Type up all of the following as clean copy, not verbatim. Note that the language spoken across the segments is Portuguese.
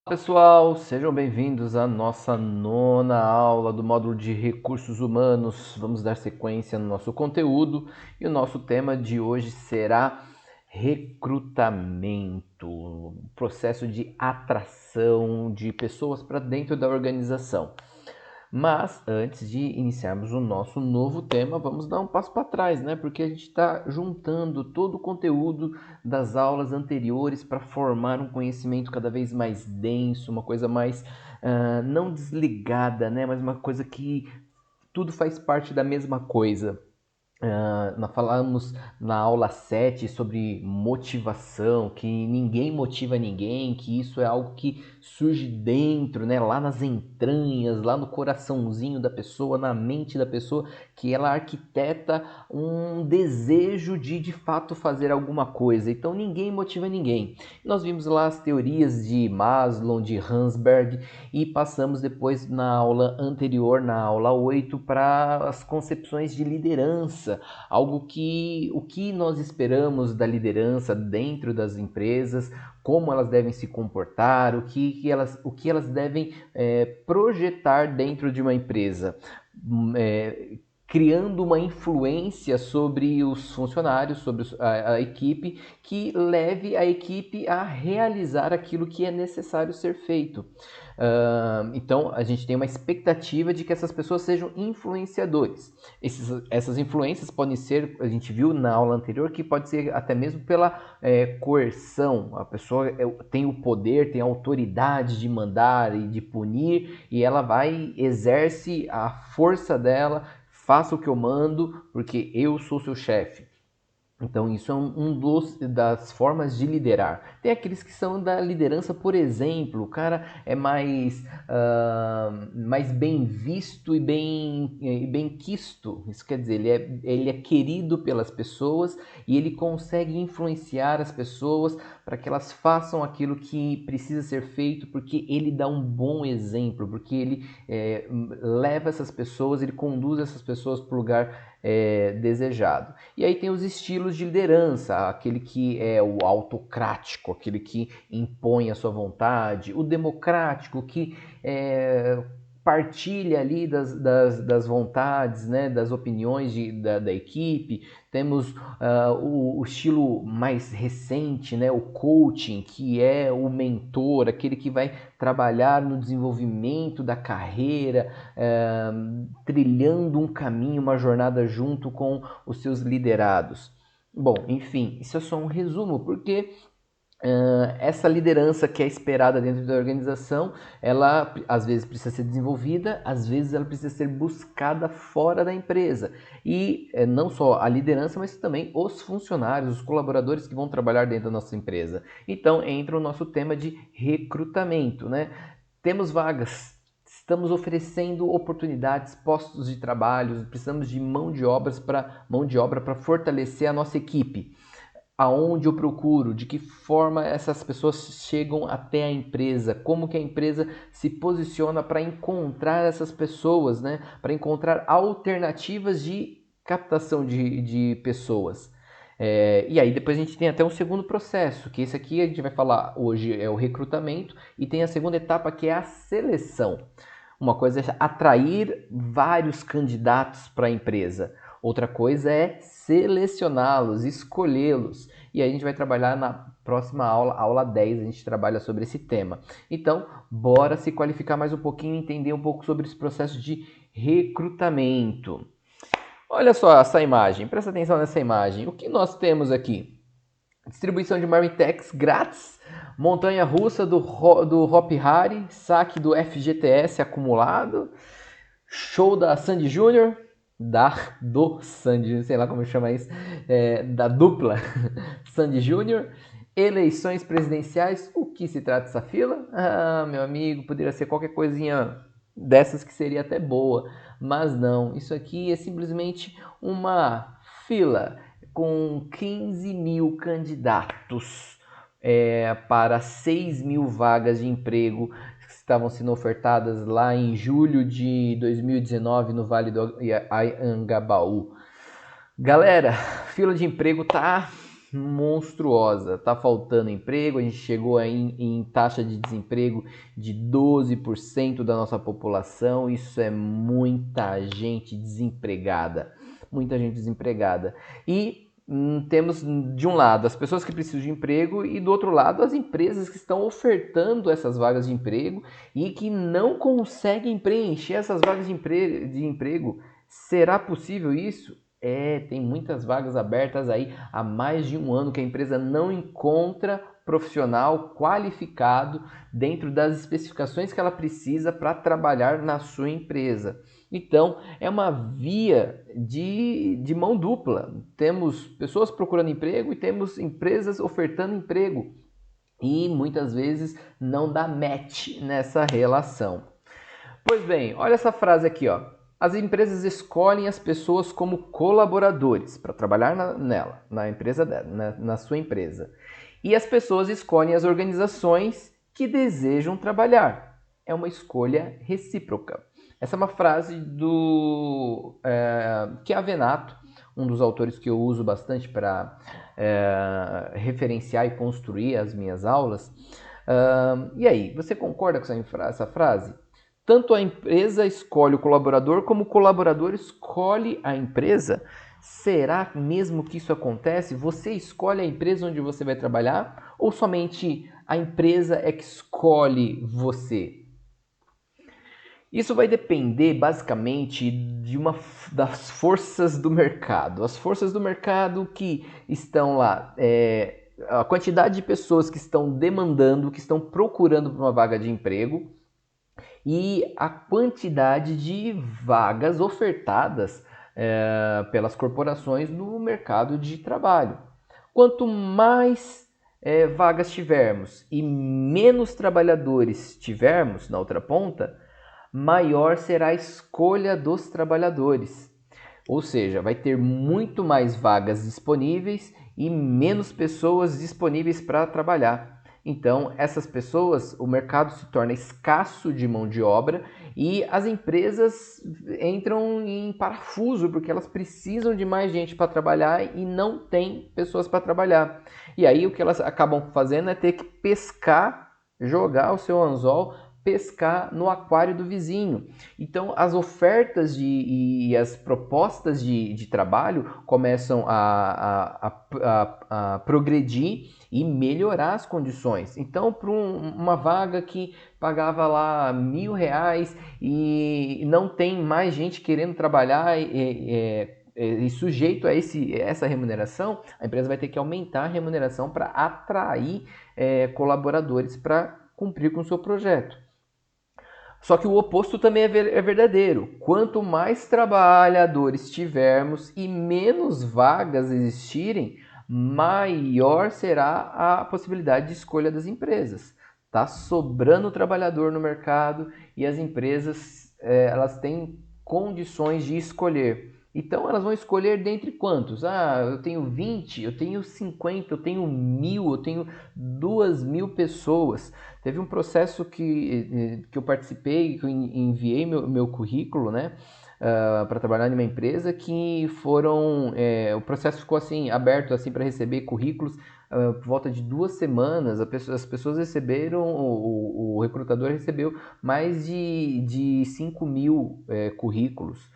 Pessoal, sejam bem-vindos à nossa nona aula do módulo de Recursos Humanos. Vamos dar sequência no nosso conteúdo e o nosso tema de hoje será recrutamento, processo de atração de pessoas para dentro da organização. Mas antes de iniciarmos o nosso novo tema, vamos dar um passo para trás, né? Porque a gente está juntando todo o conteúdo das aulas anteriores para formar um conhecimento cada vez mais denso, uma coisa mais não desligada, né? Mas uma coisa que tudo faz parte da mesma coisa. Nós falamos na aula 7 sobre motivação, que ninguém motiva ninguém, que isso é algo que surge dentro, né, lá nas entranhas, lá no coraçãozinho da pessoa, na mente da pessoa, que ela arquiteta um desejo de fato fazer alguma coisa. Então ninguém motiva ninguém. Nós vimos lá as teorias de Maslow, de Hansberg e passamos depois na aula anterior, na aula 8, para as concepções de liderança. O que nós esperamos da liderança dentro das empresas, como elas devem se comportar, o que elas devem projetar dentro de uma empresa. Criando uma influência sobre os funcionários, sobre a equipe, que leve a equipe a realizar aquilo que é necessário ser feito. Então, a gente tem uma expectativa de que essas pessoas sejam influenciadores. Essas influências podem ser, a gente viu na aula anterior, que pode ser até mesmo pela coerção. A pessoa tem o poder, tem a autoridade de mandar e de punir, e ela exerce a força dela, faça o que eu mando, porque eu sou seu chefe. Então, isso é das formas de liderar. Tem aqueles que são da liderança, por exemplo, o cara é mais bem visto e bem quisto. Isso quer dizer, ele é querido pelas pessoas e ele consegue influenciar as pessoas para que elas façam aquilo que precisa ser feito, porque ele dá um bom exemplo, porque ele leva essas pessoas, ele conduz essas pessoas para o lugar desejado. E aí tem os estilos de liderança, aquele que é o autocrático, aquele que impõe a sua vontade, o democrático, que partilha ali das vontades, né, das opiniões da equipe. Temos o estilo mais recente, né, o coaching, que é o mentor, aquele que vai trabalhar no desenvolvimento da carreira, trilhando um caminho, uma jornada junto com os seus liderados. Bom, enfim, isso é só um resumo, porque essa liderança que é esperada dentro da organização, ela às vezes precisa ser desenvolvida, às vezes ela precisa ser buscada fora da empresa. E não só a liderança, mas também os funcionários, os colaboradores que vão trabalhar dentro da nossa empresa. Então entra o nosso tema de recrutamento, né? Temos vagas, estamos oferecendo oportunidades, postos de trabalho, precisamos de mão de obra para fortalecer a nossa equipe. Aonde eu procuro, de que forma essas pessoas chegam até a empresa, como que a empresa se posiciona para encontrar essas pessoas, né? Para encontrar alternativas de captação de pessoas. E aí depois a gente tem até um segundo processo, que esse aqui a gente vai falar hoje é o recrutamento, e tem a segunda etapa que é a seleção. Uma coisa é atrair vários candidatos para a empresa. Outra coisa é selecioná-los, escolhê-los. E aí a gente vai trabalhar na próxima aula, aula 10, a gente trabalha sobre esse tema. Então, bora se qualificar mais um pouquinho e entender um pouco sobre esse processo de recrutamento. Olha só essa imagem, presta atenção nessa imagem. O que nós temos aqui? Distribuição de Marmitex grátis, montanha russa do Hop Hari, saque do FGTS acumulado, show da Sandy Júnior, do Sandy, sei lá como chama isso, da dupla Sandy Júnior, eleições presidenciais, o que se trata dessa fila? Ah, meu amigo, poderia ser qualquer coisinha dessas que seria até boa, mas não, isso aqui é simplesmente uma fila com 15 mil candidatos para 6 mil vagas de emprego que estavam sendo ofertadas lá em julho de 2019 no Vale do Anhangabaú. Galera, fila de emprego tá monstruosa. Tá faltando emprego, a gente chegou aí em taxa de desemprego de 12% da nossa população. Isso é muita gente desempregada. Muita gente desempregada. E temos de um lado as pessoas que precisam de emprego e do outro lado as empresas que estão ofertando essas vagas de emprego e que não conseguem preencher essas vagas de emprego. Será possível isso? Tem muitas vagas abertas aí há mais de um ano que a empresa não encontra profissional qualificado dentro das especificações que ela precisa para trabalhar na sua empresa. Então, é uma via de mão dupla. Temos pessoas procurando emprego e temos empresas ofertando emprego. E muitas vezes não dá match nessa relação. Pois bem, olha essa frase aqui, ó. As empresas escolhem as pessoas como colaboradores para trabalhar na empresa dela, na sua empresa. E as pessoas escolhem as organizações que desejam trabalhar. É uma escolha recíproca. Essa é uma frase do Chiavenato, um dos autores que eu uso bastante para referenciar e construir as minhas aulas. E aí, você concorda com essa frase? Tanto a empresa escolhe o colaborador, como o colaborador escolhe a empresa. Será mesmo que isso acontece? Você escolhe a empresa onde você vai trabalhar? Ou somente a empresa é que escolhe você? Isso vai depender basicamente das forças do mercado. As forças do mercado que estão lá, a quantidade de pessoas que estão demandando, que estão procurando por uma vaga de emprego, e a quantidade de vagas ofertadas pelas corporações no mercado de trabalho. Quanto mais vagas tivermos e menos trabalhadores tivermos na outra ponta, maior será a escolha dos trabalhadores. Ou seja, vai ter muito mais vagas disponíveis e menos pessoas disponíveis para trabalhar. Então, essas pessoas, o mercado se torna escasso de mão de obra e as empresas entram em parafuso porque elas precisam de mais gente para trabalhar e não tem pessoas para trabalhar. E aí o que elas acabam fazendo é ter que pescar, jogar o seu anzol, pescar no aquário do vizinho. Então, as ofertas e as propostas de trabalho começam a progredir e melhorar as condições. Então, para uma vaga que pagava lá R$1.000 e não tem mais gente querendo trabalhar e sujeito a essa remuneração, a empresa vai ter que aumentar a remuneração para atrair colaboradores para cumprir com o seu projeto. Só que o oposto também é verdadeiro. Quanto mais trabalhadores tivermos e menos vagas existirem, maior será a possibilidade de escolha das empresas. Está sobrando trabalhador no mercado e as empresas elas têm condições de escolher. Então elas vão escolher dentre quantos? Eu tenho 20, eu tenho 50, eu tenho 1.000, eu tenho 2.000 pessoas. Teve um processo que eu participei, que eu enviei meu currículo, né, para trabalhar em uma empresa, que o processo ficou assim aberto assim para receber currículos por volta de 2 semanas. As pessoas receberam, o recrutador recebeu mais de 5.000 currículos.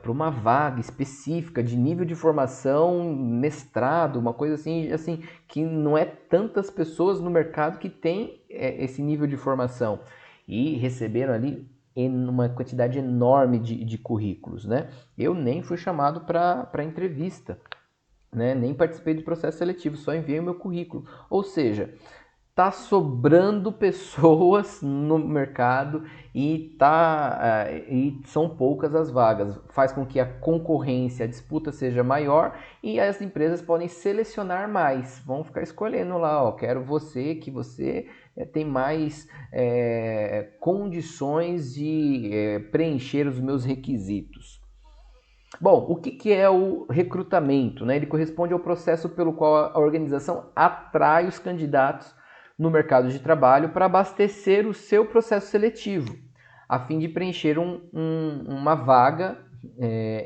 Para uma vaga específica de nível de formação, mestrado, uma coisa assim que não é tantas pessoas no mercado que tem esse nível de formação, e receberam ali uma quantidade enorme de currículos, né? Eu nem fui chamado para entrevista, né? Nem participei do processo seletivo, só enviei o meu currículo. Ou seja, tá sobrando pessoas no mercado e são poucas as vagas. Faz com que a concorrência, a disputa seja maior e as empresas podem selecionar mais. Vão ficar escolhendo lá, ó, quero que você tem mais condições de preencher os meus requisitos. Bom, o que é o recrutamento, né? Ele corresponde ao processo pelo qual a organização atrai os candidatos no mercado de trabalho para abastecer o seu processo seletivo, a fim de preencher uma vaga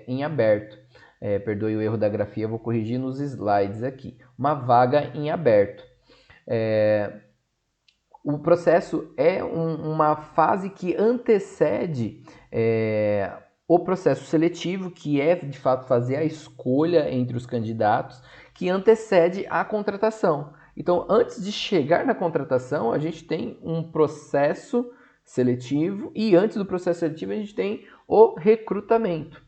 em aberto. perdoe o erro da grafia, vou corrigir nos slides aqui. Uma vaga em aberto. O processo é uma fase que antecede o processo seletivo, que é de fato fazer a escolha entre os candidatos, que antecede a contratação. Então, antes de chegar na contratação, a gente tem um processo seletivo e antes do processo seletivo a gente tem o recrutamento.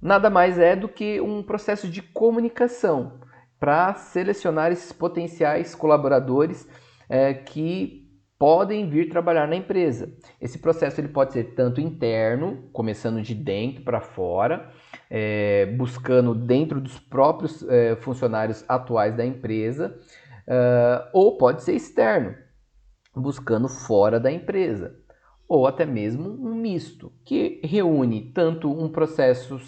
Nada mais é do que um processo de comunicação para selecionar esses potenciais colaboradores que podem vir trabalhar na empresa. Esse processo ele pode ser tanto interno, começando de dentro para fora, buscando dentro dos próprios funcionários atuais da empresa, ou pode ser externo, buscando fora da empresa, ou até mesmo um misto, que reúne tanto um processo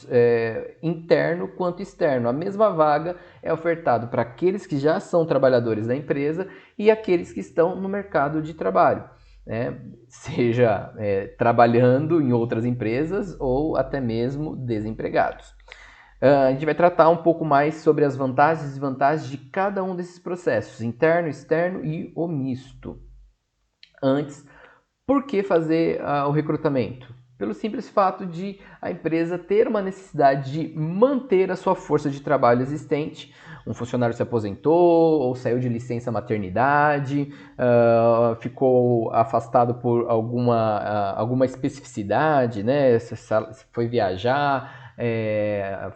interno quanto externo. A mesma vaga é ofertada para aqueles que já são trabalhadores da empresa e aqueles que estão no mercado de trabalho, né? Seja trabalhando em outras empresas ou até mesmo desempregados. A gente vai tratar um pouco mais sobre as vantagens e desvantagens de cada um desses processos, interno, externo e o misto. Antes, por que fazer o recrutamento? Pelo simples fato de a empresa ter uma necessidade de manter a sua força de trabalho existente. Um funcionário se aposentou ou saiu de licença maternidade, ficou afastado por alguma especificidade, né? Foi viajar,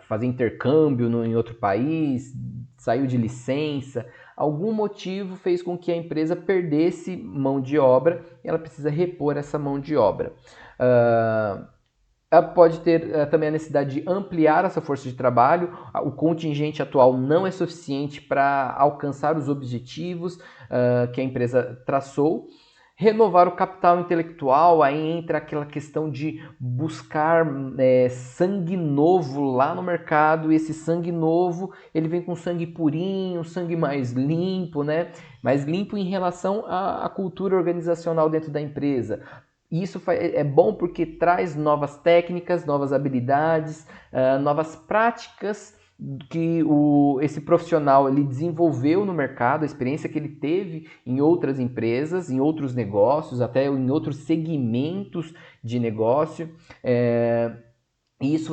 fazer intercâmbio em outro país, saiu de licença. Algum motivo fez com que a empresa perdesse mão de obra e ela precisa repor essa mão de obra. Ela pode ter também a necessidade de ampliar essa força de trabalho. O contingente atual não é suficiente para alcançar os objetivos que a empresa traçou. Renovar o capital intelectual, aí entra aquela questão de buscar sangue novo lá no mercado, e esse sangue novo, ele vem com sangue purinho, sangue mais limpo, né? Mais limpo em relação à cultura organizacional dentro da empresa. Isso é bom porque traz novas técnicas, novas habilidades, novas práticas que esse profissional ele desenvolveu no mercado, a experiência que ele teve em outras empresas, em outros negócios, até em outros segmentos de negócio. E isso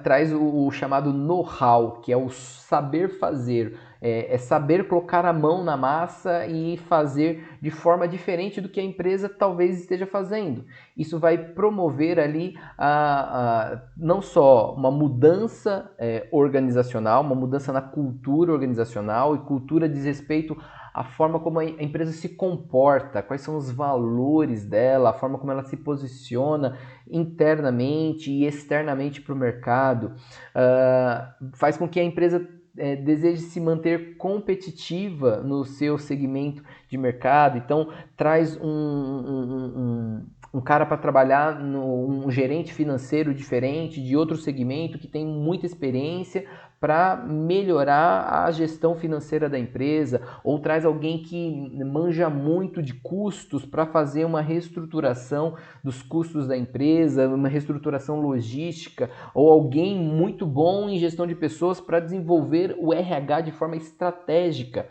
traz o chamado know-how, que é o saber fazer, é saber colocar a mão na massa e fazer de forma diferente do que a empresa talvez esteja fazendo. Isso vai promover ali não só uma mudança organizacional, uma mudança na cultura organizacional, e cultura diz respeito à forma como a empresa se comporta, quais são os valores dela, a forma como ela se posiciona internamente e externamente para o mercado, faz com que a empresa deseje se manter competitiva no seu segmento de mercado. Então traz um cara para trabalhar, um gerente financeiro diferente, de outro segmento, que tem muita experiência para melhorar a gestão financeira da empresa, ou traz alguém que manja muito de custos para fazer uma reestruturação dos custos da empresa, uma reestruturação logística, ou alguém muito bom em gestão de pessoas para desenvolver o RH de forma estratégica,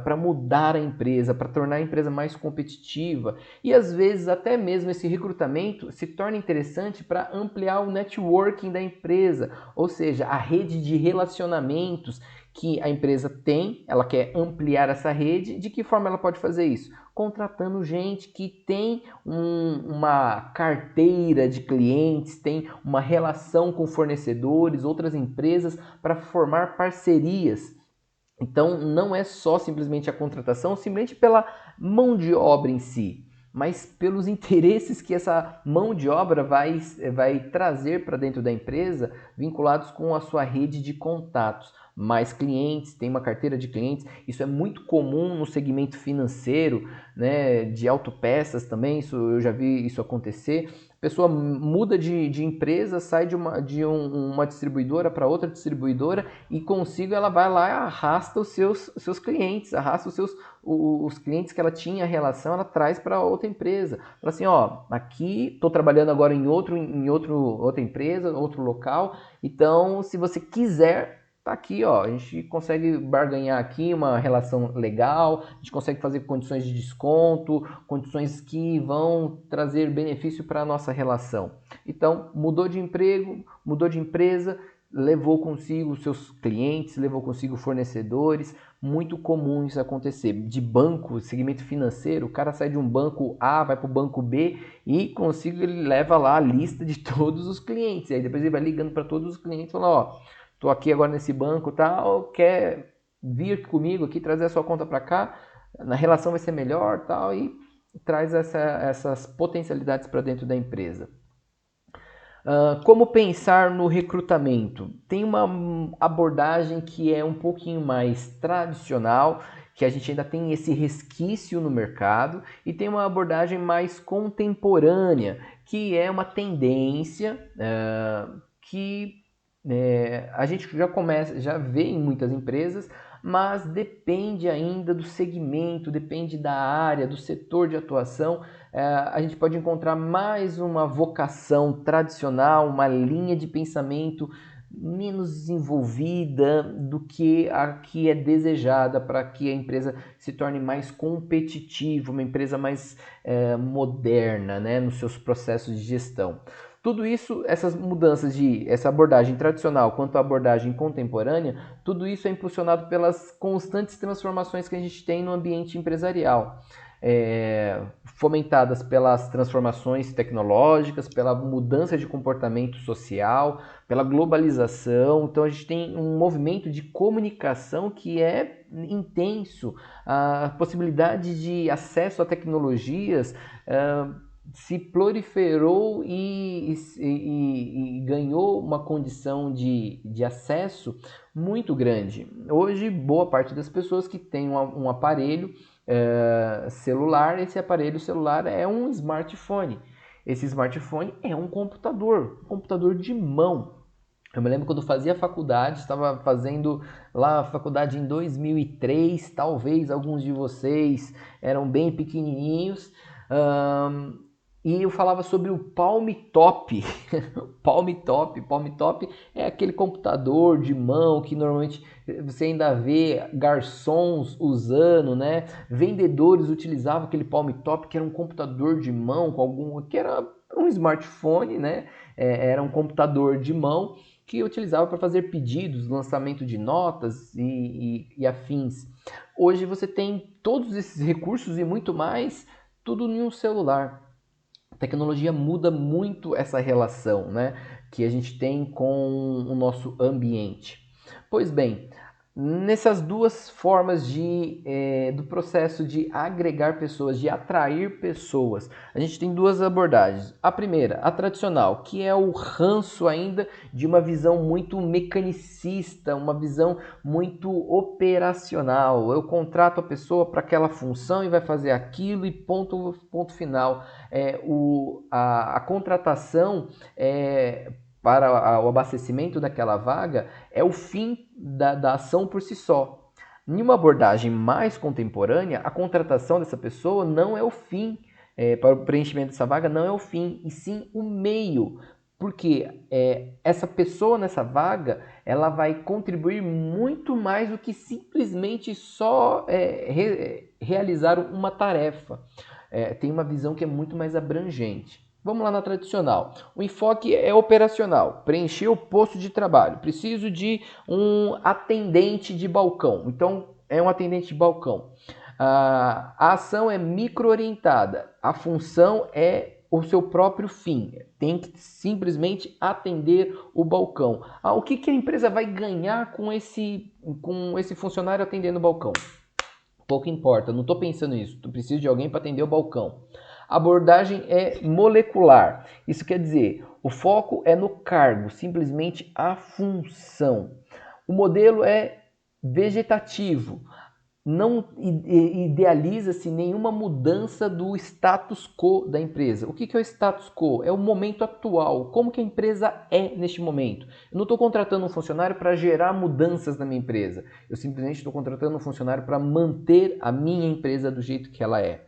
para mudar a empresa, para tornar a empresa mais competitiva. E às vezes até mesmo esse recrutamento se torna interessante para ampliar o networking da empresa, ou seja, a rede de relacionamentos que a empresa tem, ela quer ampliar essa rede. De que forma ela pode fazer isso? Contratando gente que tem uma carteira de clientes, tem uma relação com fornecedores, outras empresas, para formar parcerias. Então, não é só simplesmente a contratação, simplesmente pela mão de obra em si, mas pelos interesses que essa mão de obra vai trazer para dentro da empresa, vinculados com a sua rede de contatos. mais clientes, tem uma carteira de clientes. Isso é muito comum no segmento financeiro, né, de autopeças também, isso, eu já vi isso acontecer. A pessoa muda de empresa, sai de uma distribuidora para outra distribuidora e consigo ela vai lá e arrasta os seus clientes, arrasta os clientes que ela tinha relação, ela traz para outra empresa. Fala assim, ó, aqui estou trabalhando agora em outra empresa, outro local, então se você quiser, tá aqui, ó, a gente consegue barganhar aqui uma relação legal, a gente consegue fazer condições de desconto, condições que vão trazer benefício para a nossa relação. Então, mudou de emprego, mudou de empresa, levou consigo seus clientes, levou consigo fornecedores, muito comum isso acontecer. De banco, segmento financeiro, o cara sai de um banco A, vai para o banco B e consigo ele leva lá a lista de todos os clientes. Aí depois ele vai ligando para todos os clientes e fala, ó, estou aqui agora nesse banco, tal, quer vir comigo aqui, trazer a sua conta para cá, na relação vai ser melhor, tal, e traz essas potencialidades para dentro da empresa. Como pensar no recrutamento? Tem uma abordagem que é um pouquinho mais tradicional, que a gente ainda tem esse resquício no mercado, e tem uma abordagem mais contemporânea, que é uma tendência que a gente já vê em muitas empresas, mas depende ainda do segmento, depende da área, do setor de atuação. A gente pode encontrar mais uma vocação tradicional, uma linha de pensamento menos desenvolvida do que a que é desejada para que a empresa se torne mais competitiva, uma empresa mais moderna, né, nos seus processos de gestão. Tudo isso, essas mudanças essa abordagem tradicional quanto à abordagem contemporânea, tudo isso é impulsionado pelas constantes transformações que a gente tem no ambiente empresarial. Fomentadas pelas transformações tecnológicas, pela mudança de comportamento social, pela globalização. Então a gente tem um movimento de comunicação que é intenso, a possibilidade de acesso a tecnologias se proliferou e ganhou uma condição de acesso muito grande. Hoje, boa parte das pessoas que tem um aparelho celular, esse aparelho celular é um smartphone. Esse smartphone é um computador de mão. Eu me lembro quando fazia faculdade, estava fazendo lá a faculdade em 2003, talvez alguns de vocês eram bem pequenininhos, e eu falava sobre o Palm Top. Palm Top é aquele computador de mão que normalmente você ainda vê garçons usando, né? Vendedores utilizavam aquele Palm Top, que era um computador de mão que era um smartphone, né? Era um computador de mão que utilizava para fazer pedidos, lançamento de notas e afins. Hoje você tem todos esses recursos e muito mais, tudo em um celular. A tecnologia muda muito essa relação, né, que a gente tem com o nosso ambiente. Pois bem, nessas duas formas do processo de agregar pessoas, de atrair pessoas, a gente tem duas abordagens. A primeira, a tradicional, que é o ranço ainda de uma visão muito mecanicista, uma visão muito operacional. Eu contrato a pessoa para aquela função e vai fazer aquilo e ponto final. A contratação para o abastecimento daquela vaga é o fim da ação por si só. Em uma abordagem mais contemporânea, a contratação dessa pessoa não é o fim, para o preenchimento dessa vaga não é o fim, e sim o meio. Porque essa pessoa nessa vaga, ela vai contribuir muito mais do que simplesmente só realizar uma tarefa. Tem uma visão que é muito mais abrangente. Vamos lá na tradicional. O enfoque é operacional. Preencher o posto de trabalho. Preciso de um atendente de balcão. Então, é um atendente de balcão. A ação é micro-orientada. A função é o seu próprio fim. Tem que simplesmente atender o balcão. O que a empresa vai ganhar com esse funcionário atendendo o balcão? Pouco importa. Não estou pensando nisso. Tu precisa de alguém para atender o balcão. A abordagem é molecular. Isso quer dizer, o foco é no cargo, simplesmente a função. O modelo é vegetativo. Não idealiza-se nenhuma mudança do status quo da empresa. O que é o status quo? É o momento atual, como que a empresa é neste momento. Eu não estou contratando um funcionário para gerar mudanças na minha empresa. Eu simplesmente estou contratando um funcionário para manter a minha empresa do jeito que ela é.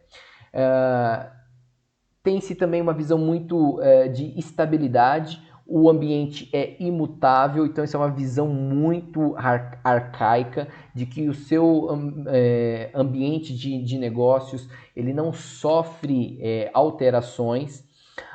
Tem-se também uma visão muito de estabilidade. O ambiente é imutável, então isso é uma visão muito arcaica de que o seu ambiente de negócios ele não sofre alterações.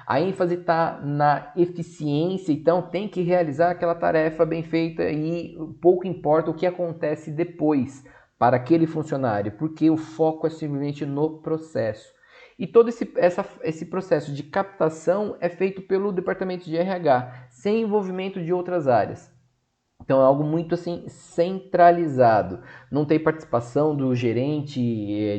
A ênfase está na eficiência, então tem que realizar aquela tarefa bem feita e pouco importa o que acontece depois para aquele funcionário, porque o foco é simplesmente no processo. E todo esse processo de captação é feito pelo departamento de RH, sem envolvimento de outras áreas. Então é algo muito assim centralizado. Não tem participação do gerente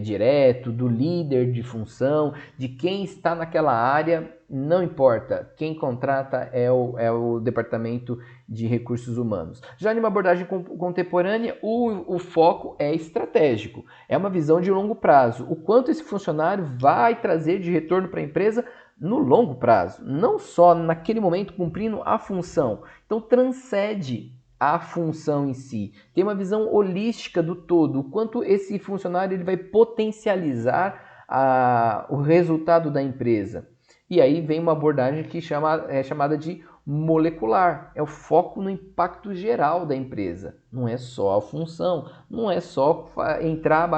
direto, do líder de função, de quem está naquela área, não importa. Quem contrata é o departamento de recursos humanos. Já em uma abordagem contemporânea, o foco é estratégico. É uma visão de longo prazo. O quanto esse funcionário vai trazer de retorno para a empresa no longo prazo, não só naquele momento cumprindo a função. Então transcende a função em si. Tem uma visão holística do todo, o quanto esse funcionário ele vai potencializar o resultado da empresa. E aí vem uma abordagem que é chamada de molecular. É o foco no impacto geral da empresa. Não é só a função, não é só entrar,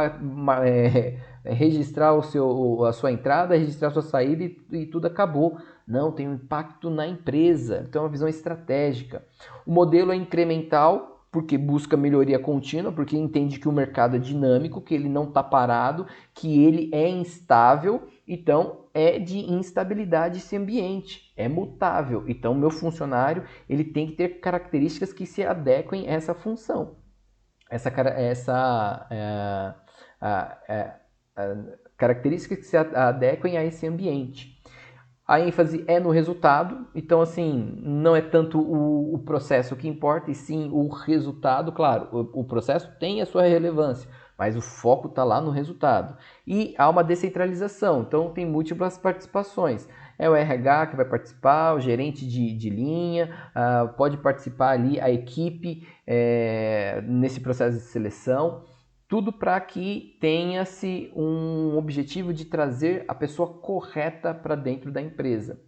registrar a sua entrada, registrar a sua saída e tudo acabou. Não, tem um impacto na empresa. Então é uma visão estratégica. O modelo é incremental, porque busca melhoria contínua, porque entende que o mercado é dinâmico, que ele não está parado, que ele é instável, então é de instabilidade esse ambiente, é mutável. Então meu funcionário ele tem que ter características que se adequem a essa função, características que se adequem a esse ambiente. A ênfase é no resultado, então assim, não é tanto o processo que importa, e sim o resultado. Claro, o processo tem a sua relevância, mas o foco está lá no resultado. E há uma descentralização, então tem múltiplas participações. É o RH que vai participar, o gerente de linha, pode participar ali a equipe nesse processo de seleção. Tudo para que tenha-se um objetivo de trazer a pessoa correta para dentro da empresa.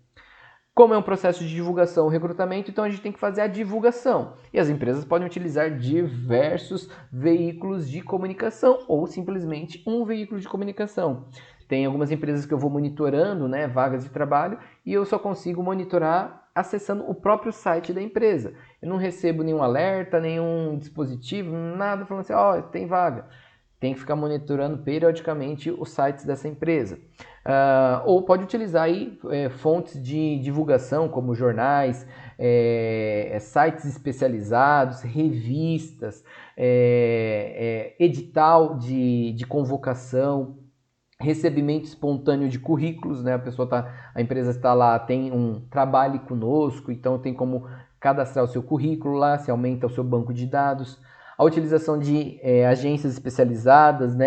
Como é um processo de divulgação e recrutamento, então a gente tem que fazer a divulgação. E as empresas podem utilizar diversos veículos de comunicação ou simplesmente um veículo de comunicação. Tem algumas empresas que eu vou monitorando, vagas de trabalho, e eu só consigo monitorar acessando o próprio site da empresa. Eu não recebo nenhum alerta, nenhum dispositivo, nada falando assim, tem vaga. Tem que ficar monitorando periodicamente os sites dessa empresa. Ou pode utilizar aí fontes de divulgação, como jornais, sites especializados, revistas, edital de convocação, recebimento espontâneo de currículos, a empresa está lá, tem um trabalho conosco, então tem como cadastrar o seu currículo lá, se aumenta o seu banco de dados. A utilização de agências especializadas,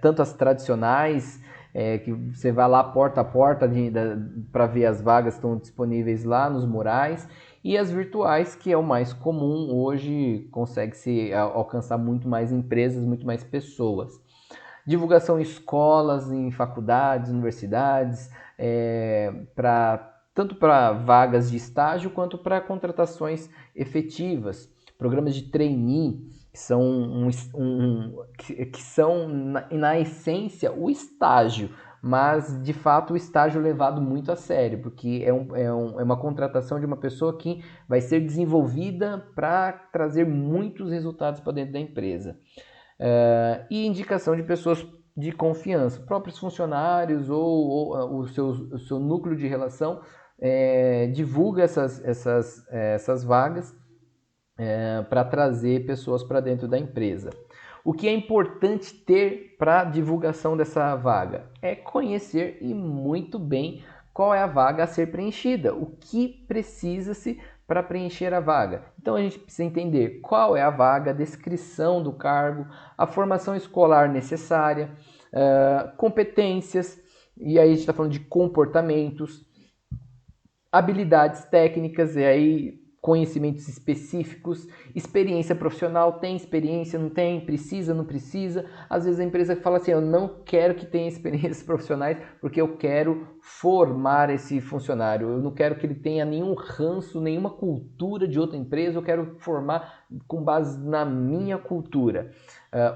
tanto as tradicionais, que você vai lá porta a porta para ver as vagas que estão disponíveis lá nos murais, e as virtuais, que é o mais comum hoje, consegue-se alcançar muito mais empresas, muito mais pessoas. Divulgação em escolas, em faculdades, universidades, tanto para vagas de estágio quanto para contratações efetivas. Programas de trainee, que são na essência o estágio, mas de fato o estágio levado muito a sério, porque é uma contratação de uma pessoa que vai ser desenvolvida para trazer muitos resultados para dentro da empresa. E indicação de pessoas de confiança, próprios funcionários ou o seu núcleo de relação divulga essas vagas para trazer pessoas para dentro da empresa. O que é importante ter para a divulgação dessa vaga? É conhecer e muito bem qual é a vaga a ser preenchida, o que precisa-se para preencher a vaga. Então a gente precisa entender qual é a vaga, a descrição do cargo, a formação escolar necessária, competências, e aí a gente está falando de comportamentos, habilidades técnicas, e aí conhecimentos específicos, experiência profissional, tem experiência, não tem, precisa, não precisa. Às vezes a empresa fala assim, eu não quero que tenha experiências profissionais porque eu quero formar esse funcionário, eu não quero que ele tenha nenhum ranço, nenhuma cultura de outra empresa, eu quero formar com base na minha cultura.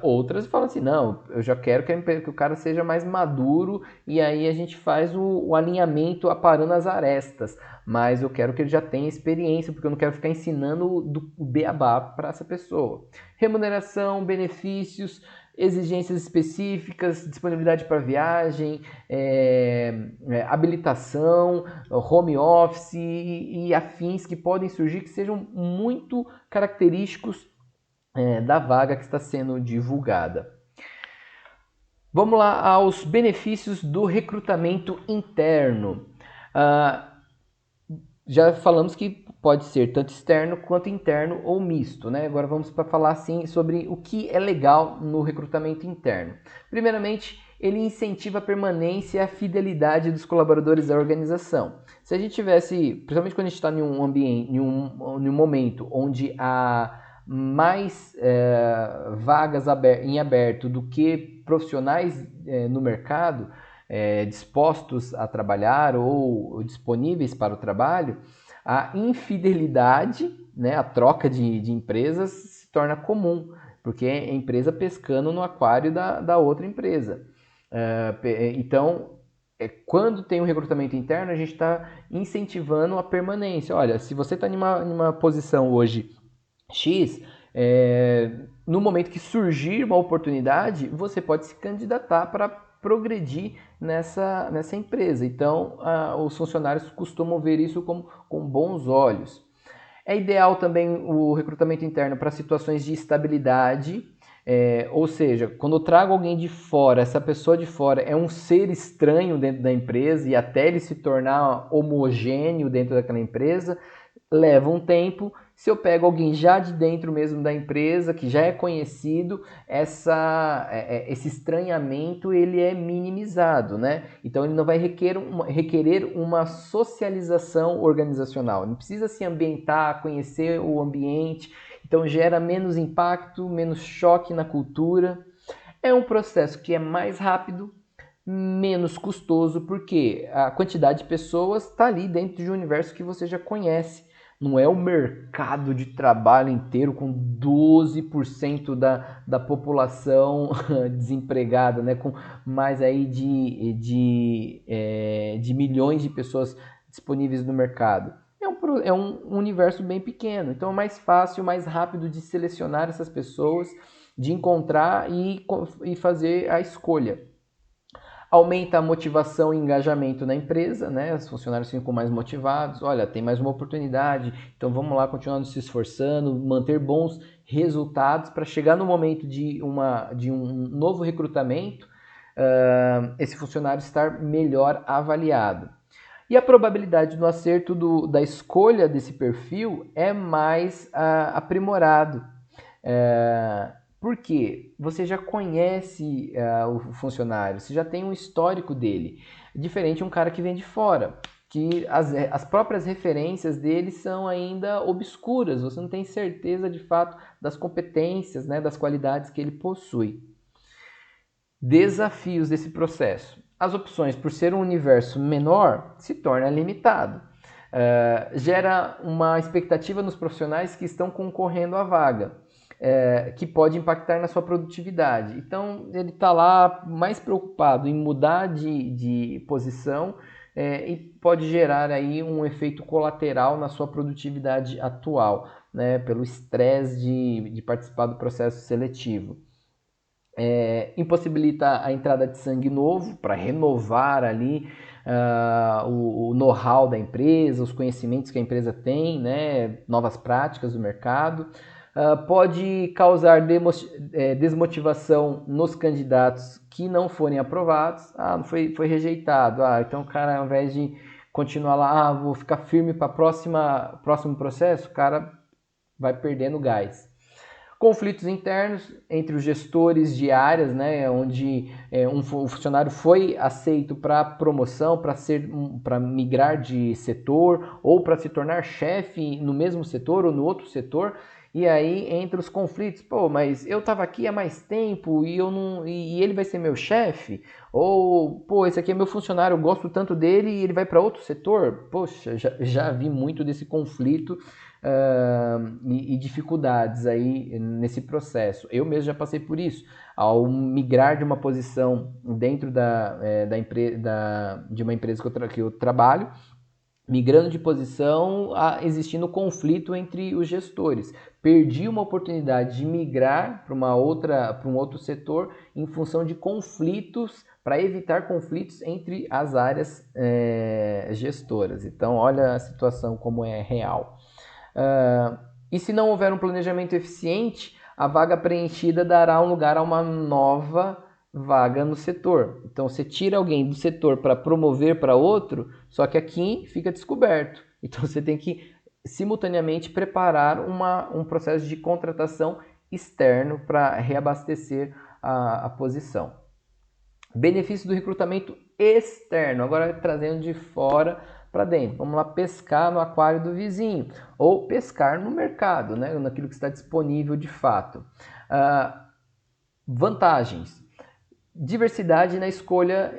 Outras falam assim, não, eu já quero que o cara seja mais maduro e aí a gente faz o alinhamento aparando as arestas, mas eu quero que ele já tenha experiência, porque eu não quero ficar ensinando o beabá para essa pessoa. Remuneração, benefícios, exigências específicas, disponibilidade para viagem, habilitação, home office e afins que podem surgir, que sejam muito característicos da vaga que está sendo divulgada. Vamos lá aos benefícios do recrutamento interno. Já falamos que pode ser tanto externo quanto interno ou misto, né? Agora vamos para falar assim sobre o que é legal no recrutamento interno. Primeiramente, ele incentiva a permanência e a fidelidade dos colaboradores da organização. Se a gente tivesse, principalmente quando a gente está em um ambiente, em um momento onde há mais vagas em aberto do que profissionais no mercado, dispostos a trabalhar ou disponíveis para o trabalho, a infidelidade, né, a troca de empresas se torna comum, porque é a empresa pescando no aquário da outra empresa. Então, quando tem um recrutamento interno, a gente está incentivando a permanência. Olha, se você está em uma posição hoje X, no momento que surgir uma oportunidade, você pode se candidatar para progredir nessa empresa. Então, os funcionários costumam ver isso com bons olhos. É ideal também o recrutamento interno para situações de estabilidade, ou seja, quando eu trago alguém de fora, essa pessoa de fora é um ser estranho dentro da empresa e até ele se tornar homogêneo dentro daquela empresa, leva um tempo. Se eu pego alguém já de dentro mesmo da empresa, que já é conhecido, esse estranhamento ele é minimizado, né? Então ele não vai requerer uma socialização organizacional. Não precisa se ambientar, conhecer o ambiente. Então gera menos impacto, menos choque na cultura. É um processo que é mais rápido, menos custoso, porque a quantidade de pessoas está ali dentro de um universo que você já conhece. Não é o mercado de trabalho inteiro com 12% da população desempregada, né? Com mais aí de milhões de pessoas disponíveis no mercado. É um universo bem pequeno, então é mais fácil, mais rápido de selecionar essas pessoas, de encontrar e fazer a escolha. Aumenta a motivação e engajamento na empresa, né? Os funcionários ficam mais motivados. Olha, tem mais uma oportunidade, então vamos lá, continuando se esforçando, manter bons resultados para chegar no momento de um novo recrutamento, esse funcionário estar melhor avaliado. E a probabilidade do acerto da escolha desse perfil é mais aprimorado. Porque você já conhece o funcionário, você já tem um histórico dele. Diferente de um cara que vem de fora, que as próprias referências dele são ainda obscuras, você não tem certeza de fato das competências, né, das qualidades que ele possui. Desafios desse processo. As opções, por ser um universo menor, se torna limitado. Gera uma expectativa nos profissionais que estão concorrendo à vaga. Que pode impactar na sua produtividade. Então, ele está lá mais preocupado em mudar de posição e pode gerar aí um efeito colateral na sua produtividade atual, né, pelo estresse de participar do processo seletivo. Impossibilita a entrada de sangue novo para renovar ali o know-how da empresa, os conhecimentos que a empresa tem, né, novas práticas do mercado. Pode causar desmotivação nos candidatos que não forem aprovados. Foi rejeitado. Então o cara, ao invés de continuar lá, vou ficar firme para próximo processo, o cara vai perdendo gás. Conflitos internos entre os gestores de áreas, né, onde o funcionário foi aceito para promoção, para migrar de setor ou para se tornar chefe no mesmo setor ou no outro setor. E aí entra os conflitos. Pô, mas eu estava aqui há mais tempo e eu não, e ele vai ser meu chefe? Ou, pô, esse aqui é meu funcionário, eu gosto tanto dele e ele vai para outro setor? Poxa, já vi muito desse conflito e dificuldades aí nesse processo. Eu mesmo já passei por isso. Ao migrar de uma posição dentro de uma empresa que eu trabalho, migrando de posição, existindo conflito entre os gestores. Perdi uma oportunidade de migrar para um outro setor em função de conflitos, para evitar conflitos entre as áreas gestoras. Então, olha a situação como é real. E se não houver um planejamento eficiente, a vaga preenchida dará um lugar a uma nova vaga no setor. Então você tira alguém do setor para promover para outro, só que aqui fica descoberto. Então você tem que simultaneamente preparar um processo de contratação externo para reabastecer a posição. Benefício do recrutamento externo, agora trazendo de fora para dentro. Vamos lá pescar no aquário do vizinho ou pescar no mercado, né? Naquilo que está disponível de fato. Vantagens: diversidade na escolha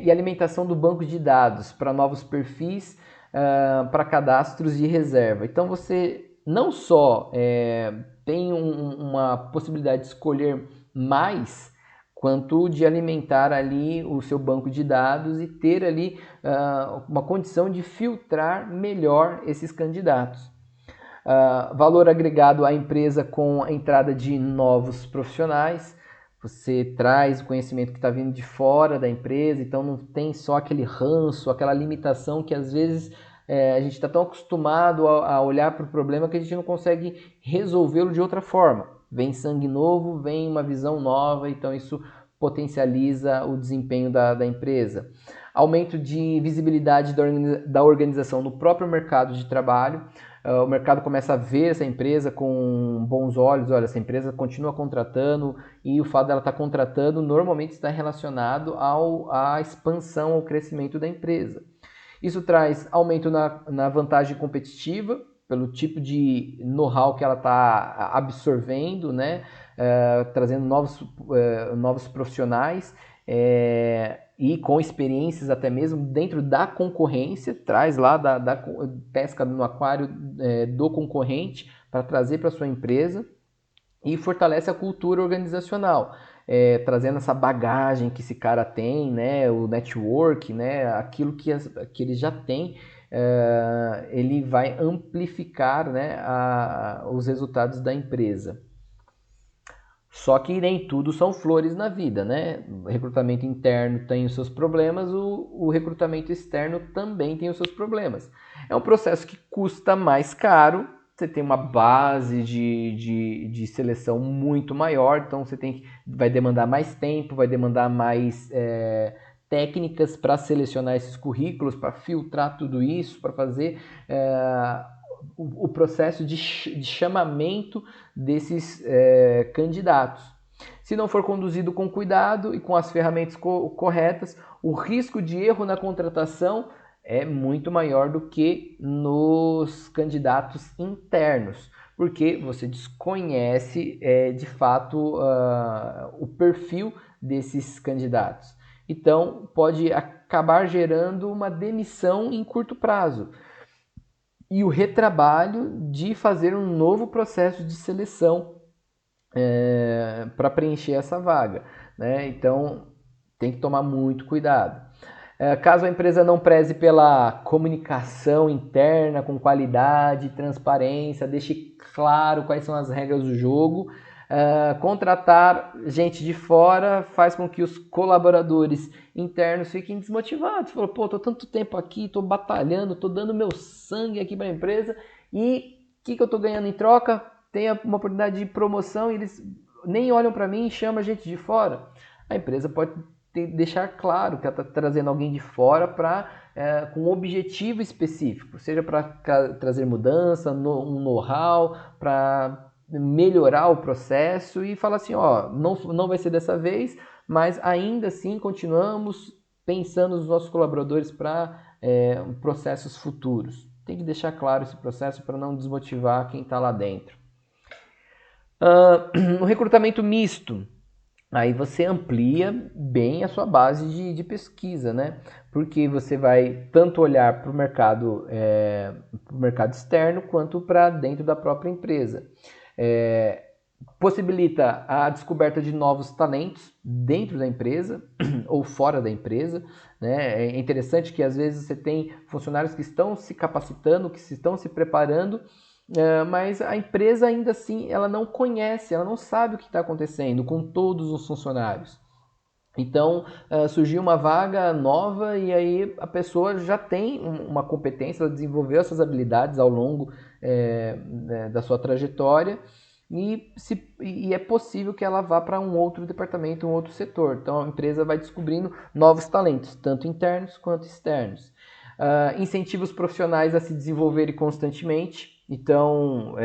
e alimentação do banco de dados para novos perfis, para cadastros de reserva. Então você não só tem uma possibilidade de escolher mais, quanto de alimentar ali o seu banco de dados e ter ali uma condição de filtrar melhor esses candidatos. Valor agregado à empresa com a entrada de novos profissionais. Você traz o conhecimento que está vindo de fora da empresa, então não tem só aquele ranço, aquela limitação que às vezes a gente está tão acostumado a olhar para o problema que a gente não consegue resolvê-lo de outra forma. Vem sangue novo, vem uma visão nova, então isso potencializa o desempenho da empresa. Aumento de visibilidade da organização no próprio mercado de trabalho. O mercado começa a ver essa empresa com bons olhos. Olha, essa empresa continua contratando, e o fato dela estar contratando normalmente está relacionado à expansão, ao crescimento da empresa. Isso traz aumento na vantagem competitiva, pelo tipo de know-how que ela está absorvendo, né? Trazendo novos profissionais e com experiências até mesmo dentro da concorrência, traz lá da pesca no aquário do concorrente para trazer para sua empresa, e fortalece a cultura organizacional, trazendo essa bagagem que esse cara tem, né, o network, né, aquilo que ele já tem. Ele vai amplificar, né, os resultados da empresa. Só que nem tudo são flores na vida, né? O recrutamento interno tem os seus problemas, o recrutamento externo também tem os seus problemas. É um processo que custa mais caro, você tem uma base de seleção muito maior, então vai demandar mais tempo, vai demandar mais técnicas para selecionar esses currículos, para filtrar tudo isso, para fazer o processo de chamamento desses candidatos. Se não for conduzido com cuidado e com as ferramentas corretas, o risco de erro na contratação é muito maior do que nos candidatos internos, porque você desconhece de fato o perfil desses candidatos. Então, pode acabar gerando uma demissão em curto prazo e o retrabalho de fazer um novo processo de seleção para preencher essa vaga, né? Então tem que tomar muito cuidado. Caso a empresa não preze pela comunicação interna com qualidade, transparência, deixe claro quais são as regras do jogo, contratar gente de fora faz com que os colaboradores internos fiquem desmotivados. Falou, pô, tô tanto tempo aqui, tô batalhando, tô dando meu sangue aqui para a empresa e o que eu tô ganhando em troca? Tem uma oportunidade de promoção e eles nem olham para mim e chamam a gente de fora. A empresa pode deixar claro que ela está trazendo alguém de fora com um objetivo específico, seja para trazer mudança, um know-how, para melhorar o processo e falar assim, ó, não vai ser dessa vez, mas ainda assim continuamos pensando nos nossos colaboradores para processos futuros. Tem que deixar claro esse processo para não desmotivar quem está lá dentro. No recrutamento misto, aí você amplia bem a sua base de pesquisa, né? Porque você vai tanto olhar para o mercado externo quanto para dentro da própria empresa. Possibilita a descoberta de novos talentos dentro da empresa ou fora da empresa, né? É interessante que às vezes você tem funcionários que estão se capacitando, que estão se preparando, mas a empresa ainda assim ela não conhece, ela não sabe o que está acontecendo com todos os funcionários. Então surgiu uma vaga nova e aí a pessoa já tem uma competência, ela desenvolveu essas habilidades ao longo da sua trajetória e é possível que ela vá para um outro departamento, um outro setor. Então a empresa vai descobrindo novos talentos, tanto internos quanto externos. Incentivos profissionais a se desenvolverem constantemente. Então,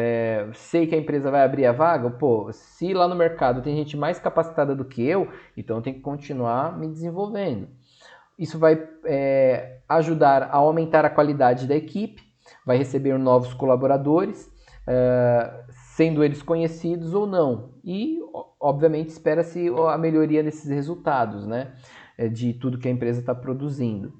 sei que a empresa vai abrir a vaga, pô, se lá no mercado tem gente mais capacitada do que eu, então eu tenho que continuar me desenvolvendo. Isso vai ajudar a aumentar a qualidade da equipe, vai receber novos colaboradores, sendo eles conhecidos ou não. E, obviamente, espera-se a melhoria desses resultados, né, de tudo que a empresa está produzindo.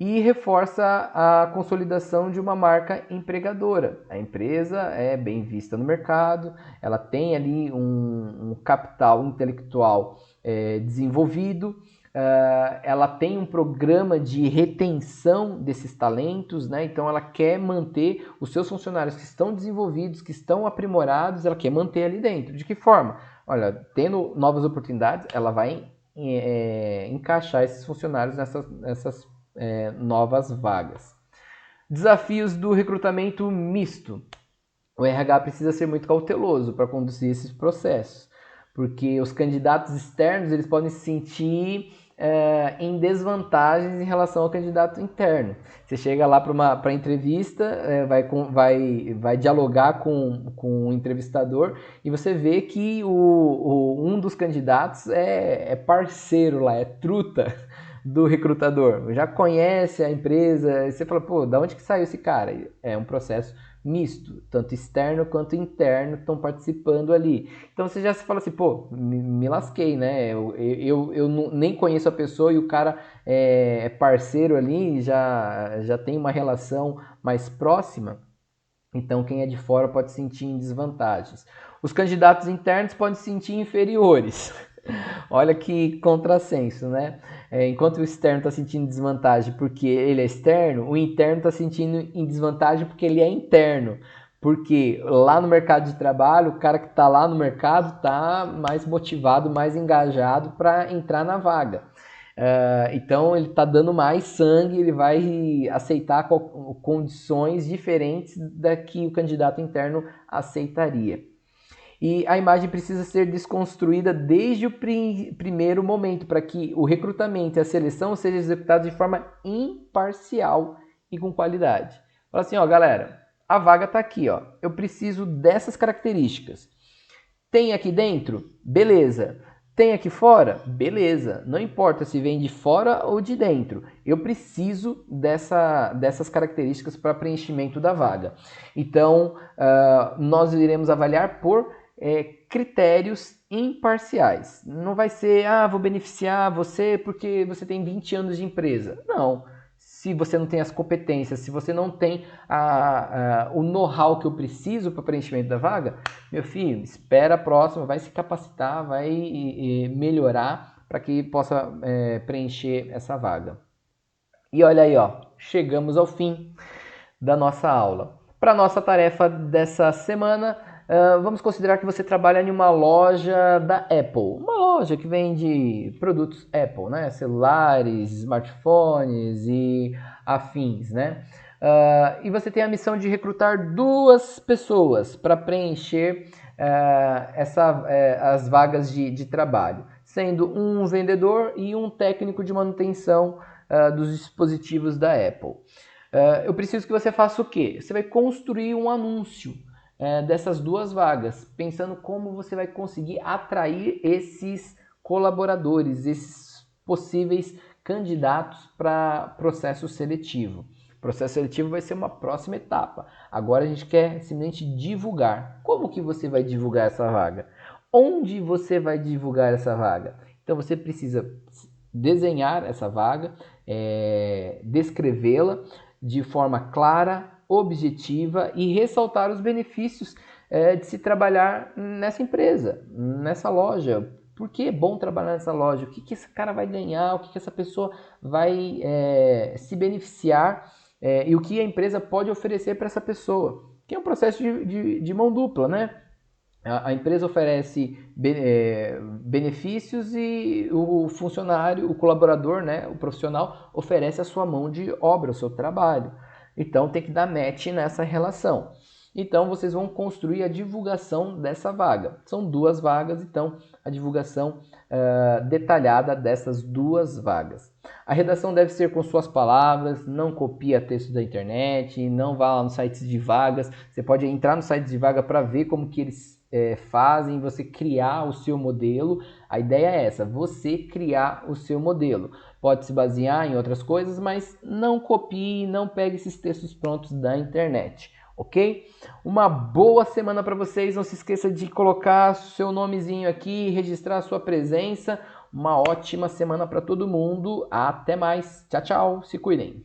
E reforça a consolidação de uma marca empregadora. A empresa é bem vista no mercado, ela tem ali um capital intelectual desenvolvido, ela tem um programa de retenção desses talentos, né? Então ela quer manter os seus funcionários que estão desenvolvidos, que estão aprimorados, ela quer manter ali dentro. De que forma? Olha, tendo novas oportunidades, ela vai encaixar esses funcionários nessas novas vagas. Desafios do recrutamento misto. O RH precisa ser muito cauteloso para conduzir esses processos, porque os candidatos externos eles podem se sentir em desvantagens em relação ao candidato interno. Você chega lá para a entrevista, vai dialogar com o entrevistador e você vê que um dos candidatos é parceiro lá, é truta do recrutador, já conhece a empresa, e você fala, pô, da onde que saiu esse cara? É um processo misto, tanto externo quanto interno estão participando ali. Então você já se fala assim, pô, me lasquei, né? Eu nem conheço a pessoa e o cara é parceiro ali, já tem uma relação mais próxima. Então quem é de fora pode se sentir em desvantagens. Os candidatos internos podem se sentir inferiores. Olha que contrassenso, né? Enquanto o externo está sentindo desvantagem porque ele é externo, o interno está sentindo em desvantagem porque ele é interno. Porque lá no mercado de trabalho, o cara que está lá no mercado está mais motivado, mais engajado para entrar na vaga. Então ele está dando mais sangue, ele vai aceitar condições diferentes da que o candidato interno aceitaria. E a imagem precisa ser desconstruída desde o primeiro momento, para que o recrutamento e a seleção sejam executados de forma imparcial e com qualidade. Fala assim, ó, galera, a vaga está aqui, ó. Eu preciso dessas características. Tem aqui dentro? Beleza. Tem aqui fora? Beleza. Não importa se vem de fora ou de dentro. Eu preciso dessas características para preenchimento da vaga. Então, nós iremos avaliar por critérios imparciais. Não vai ser, vou beneficiar você porque você tem 20 anos de empresa. Não. Se você não tem as competências, se você não tem o know-how que eu preciso para preenchimento da vaga, meu filho, espera a próxima, vai se capacitar, vai melhorar para que possa preencher essa vaga. E olha aí, ó, chegamos ao fim da nossa aula. Para a nossa tarefa dessa semana, vamos considerar que você trabalha em uma loja da Apple, uma loja que vende produtos Apple, né? Celulares, smartphones e afins, né? E você tem a missão de recrutar 2 pessoas para preencher as vagas de trabalho. sendo um vendedor e um técnico de manutenção dos dispositivos da Apple. Eu preciso que você faça o quê? Você vai construir um anúncio dessas duas vagas, pensando como você vai conseguir atrair esses colaboradores, esses possíveis candidatos para processo seletivo. O processo seletivo vai ser uma próxima etapa. Agora a gente quer simplesmente divulgar. Como que você vai divulgar essa vaga? Onde você vai divulgar essa vaga? Então você precisa desenhar essa vaga, descrevê-la de forma clara, objetiva e ressaltar os benefícios de se trabalhar nessa empresa, nessa loja. Por que é bom trabalhar nessa loja? O que esse cara vai ganhar? O que essa pessoa vai se beneficiar? E o que a empresa pode oferecer para essa pessoa? Que é um processo de mão dupla, né? A empresa oferece benefícios e o funcionário, o colaborador, né, o profissional, oferece a sua mão de obra, o seu trabalho. Então tem que dar match nessa relação. Então vocês vão construir a divulgação dessa vaga. São duas vagas, então a divulgação detalhada dessas duas vagas. A redação deve ser com suas palavras, não copia texto da internet, não vá lá nos sites de vagas. Você pode entrar no site de vaga para ver como que eles fazem, você criar o seu modelo. A ideia é essa, você criar o seu modelo. Pode se basear em outras coisas, mas não copie, não pegue esses textos prontos da internet, ok? Uma boa semana para vocês, não se esqueça de colocar seu nomezinho aqui, registrar sua presença. Uma ótima semana para todo mundo, até mais, tchau, tchau, se cuidem.